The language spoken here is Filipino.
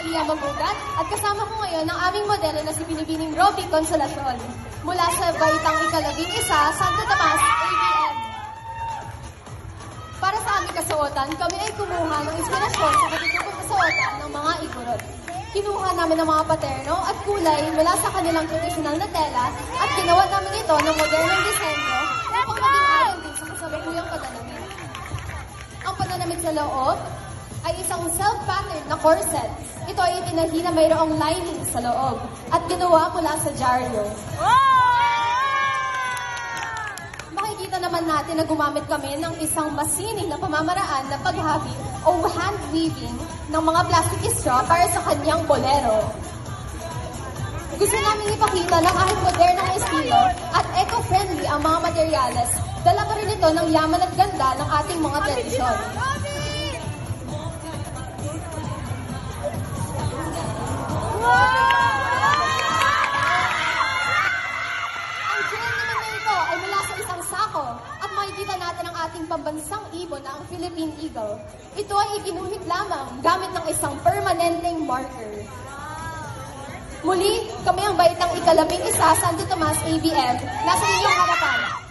Pia Mabugat at kasama ko ngayon ang aming modelo na si Binibining Roby Consolacion mula sa Baitang ika-11, Santo Tomas, ABM. Para sa aming kasuotan, kami ay kumuha ng inspirasyon sa katutubong kasuotan ng mga igorot. Kinuha namin ang mga paterno at kulay mula sa kanilang tradisyonal na tela at ginawa namin ito ng modernong disenyo upang maging ayon din sa kasalukuyang pananamit. Ang pananamit sa loob ay isang self-patterned na corset. Ito ay itinahi na mayroong lining sa loob at ginawa mula sa dyaryo. Makikita naman natin na gumamit kami ng isang masining na pamamaraan na paghabi o hand-weaving ng mga plastic straw para sa kanyang bolero. Gusto namin ipakita ng kahit modernong estilo at eco-friendly ang mga materyales. Dala pa rin ito ng yaman at ganda ng ating mga tradisyon. Ang gem naman na ito ay mula sa isang sako at makikita natin ang ating pambansang ibon na ang Philippine Eagle. Ito ay iginuhit lamang gamit ng isang permanenteng marker. Muli, kami ang Baitang ika-11, Santo Tomas, ABM. Nasa inyong harapan.